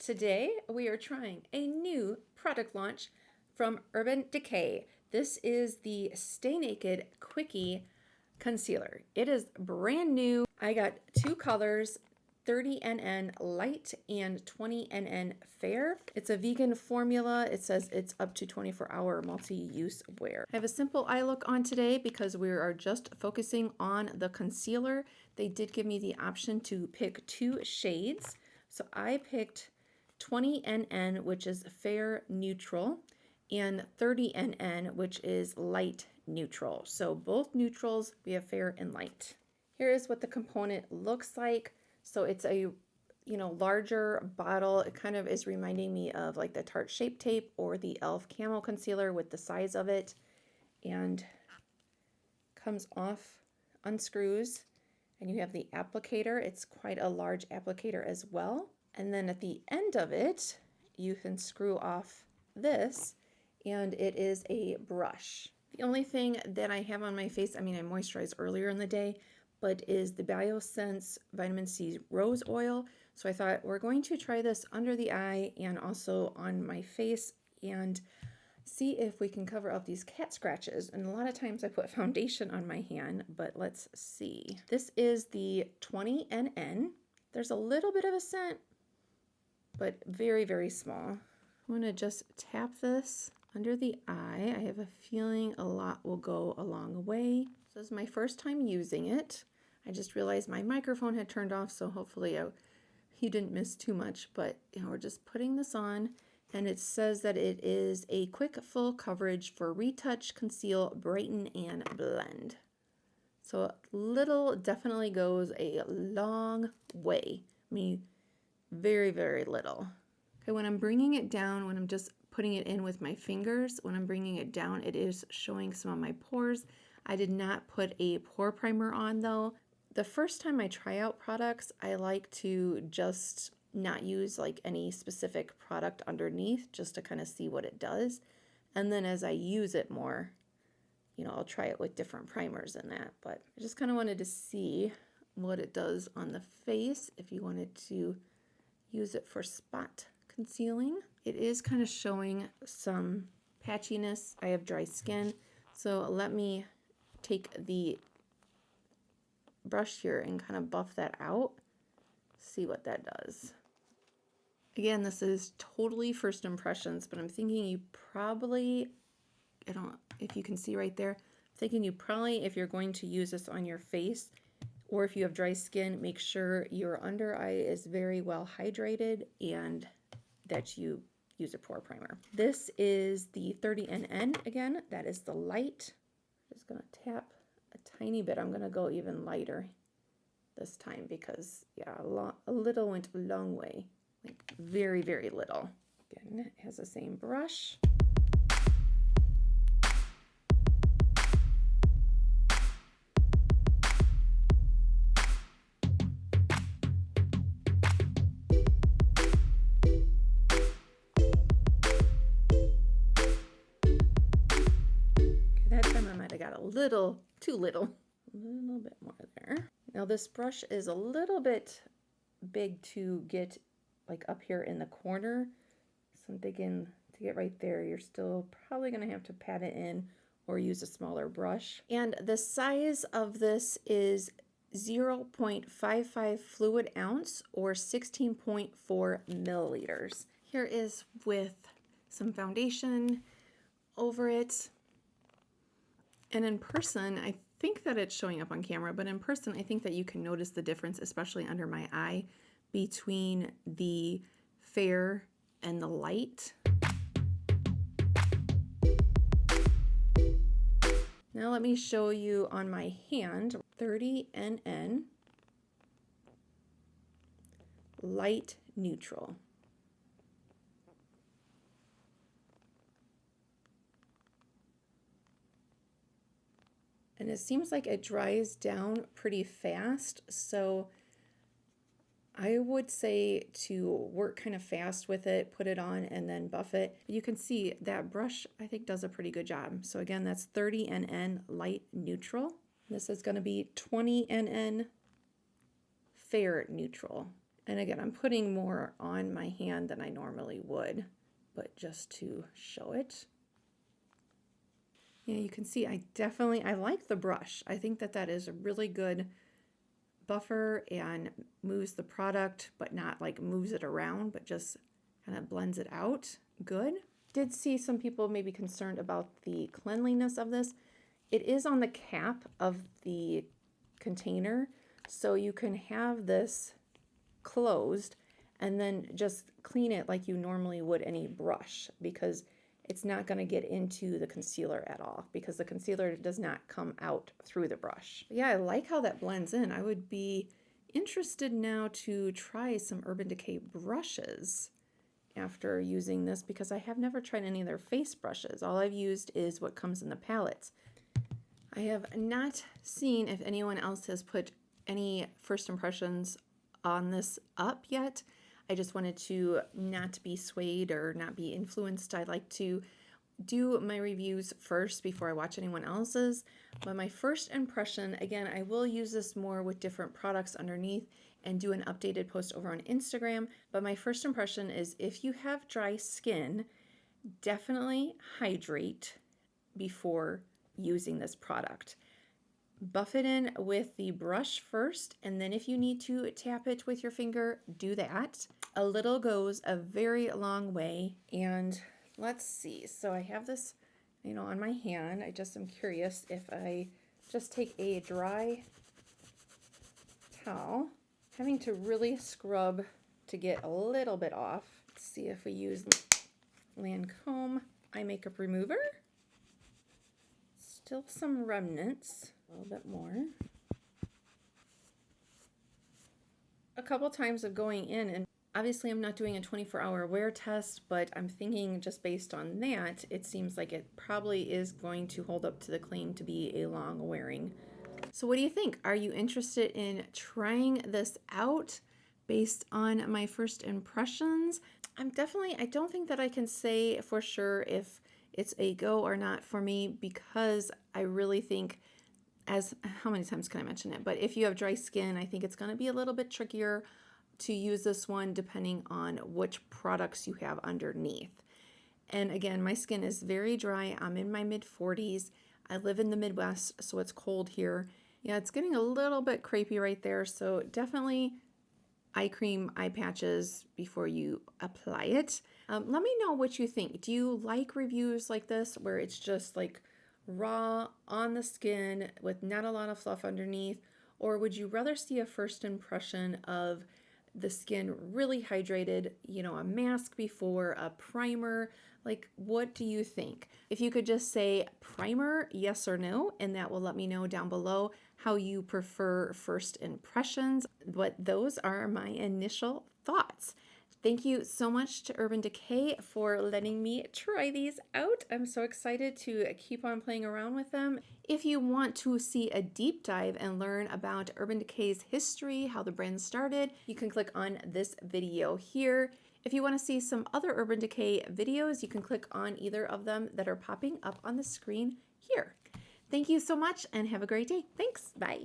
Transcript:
Today we are trying a new product launch from Urban Decay. This is the Stay Naked Quickie Concealer. It is brand new. I got two colors, 30NN Light and 20NN Fair. It's a vegan formula. It says it's up to 24-hour multi-use wear. I have a simple eye look on today because we are just focusing on the concealer. They did give me the option to pick two shades. So I picked 20NN, which is fair neutral, and 30NN, which is light neutral. So both neutrals, we have fair and light. Here is what the component looks like. So it's a, larger bottle. It kind of is reminding me of like the Tarte Shape Tape or the e.l.f. Camo Concealer with the size of it, and comes off, unscrews, and you have the applicator. It's quite a large applicator as well. And then at the end of it, you can screw off this, and it is a brush. The only thing that I have on my face, I moisturized earlier in the day, but is the Biossance Vitamin C Rose Oil. So I thought we're going to try this under the eye and also on my face and see if we can cover up these cat scratches. And a lot of times I put foundation on my hand, but let's see. This is the 20NN. There's a little bit of a scent, but very, very small. I'm going to just tap this under the eye. I have a feeling a lot will go a long way. So this is my first time using it. I just realized my microphone had turned off, so hopefully you didn't miss too much. But we're just putting this on, and it says that it is a quick full coverage for retouch, conceal, brighten, and blend. So a little definitely goes a long way. Very, very little. Okay, when I'm bringing it down, when I'm just putting it in with my fingers, when I'm bringing it down, it is showing some of my pores. I did not put a pore primer on though. The first time I try out products, I like to just not use like any specific product underneath just to kind of see what it does. And then as I use it more, I'll try it with different primers and that. But I just kind of wanted to see what it does on the face if you wanted to use it for spot concealing. It is kind of showing some patchiness. I have dry skin, so let me take the brush here and kind of buff that out, see what that does. Again, this is totally first impressions, but I'm thinking you probably, if you can see right there, I'm thinking you probably, if you're going to use this on your face, or if you have dry skin, make sure your under eye is very well hydrated and that you use a pore primer. This is the 30NN again. That is the light. I'm just going to tap a tiny bit. I'm going to go even lighter this time because, a little went a long way. Like very, very little. Again, it has the same brush. I got a little too little, a little bit more there. Now this brush is a little bit big to get like up here in the corner, so I'm thinking to get right there, you're still probably going to have to pat it in or use a smaller brush. And the size of this is 0.55 fluid ounce or 16.4 milliliters. Here is with some foundation over it. And in person, I think that it's showing up on camera, but in person, I think that you can notice the difference, especially under my eye, between the fair and the light. Now let me show you on my hand, 30NN, light neutral. And it seems like it dries down pretty fast, so I would say to work kind of fast with it, put it on, and then buff it. You can see that brush, I think, does a pretty good job. So again, that's 30NN Light Neutral. This is going to be 20NN Fair Neutral. And again, I'm putting more on my hand than I normally would, but just to show it. Yeah, you can see I like the brush. I think that that is a really good buffer and moves the product, but not like moves it around, but just kind of blends it out. Good. Did see some people maybe concerned about the cleanliness of this. It is on the cap of the container, so you can have this closed and then just clean it like you normally would any brush, because it's not going to get into the concealer at all, because the concealer does not come out through the brush. Yeah, I like how that blends in. I would be interested now to try some Urban Decay brushes after using this, because I have never tried any of their face brushes. All I've used is what comes in the palettes. I have not seen if anyone else has put any first impressions on this up yet. I just wanted to not be swayed or not be influenced. I like to do my reviews first before I watch anyone else's. But my first impression, again, I will use this more with different products underneath and do an updated post over on Instagram. But my first impression is, if you have dry skin, definitely hydrate before using this product. Buff it in with the brush first, and then if you need to tap it with your finger, do that. A little goes a very long way. And let's see, so I have this, on my hand. I just am curious if I just take a dry towel, having to really scrub to get a little bit off. Let's see if we use Lancome eye makeup remover. Still some remnants. A little bit more. A couple times of going in, and obviously I'm not doing a 24-hour wear test, but I'm thinking just based on that, it seems like it probably is going to hold up to the claim to be a long wearing. So what do you think? Are you interested in trying this out based on my first impressions? I don't think that I can say for sure if it's a go or not for me, because I really think, how many times can I mention it? But if you have dry skin, I think it's going to be a little bit trickier to use this one depending on which products you have underneath. And again, my skin is very dry. I'm in my mid-40s. I live in the Midwest, so it's cold here. Yeah, it's getting a little bit crepey right there, so definitely eye cream, eye patches before you apply it. Let me know what you think. Do you like reviews like this where it's just like raw on the skin with not a lot of fluff underneath, or would you rather see a first impression of the skin really hydrated, a mask before, a primer? Like, what do you think? If you could just say primer, yes or no, and that will let me know down below how you prefer first impressions. But those are my initial thoughts. Thank you so much to Urban Decay for letting me try these out. I'm so excited to keep on playing around with them. If you want to see a deep dive and learn about Urban Decay's history, how the brand started, you can click on this video here. If you want to see some other Urban Decay videos, you can click on either of them that are popping up on the screen here. Thank you so much and have a great day. Thanks. Bye.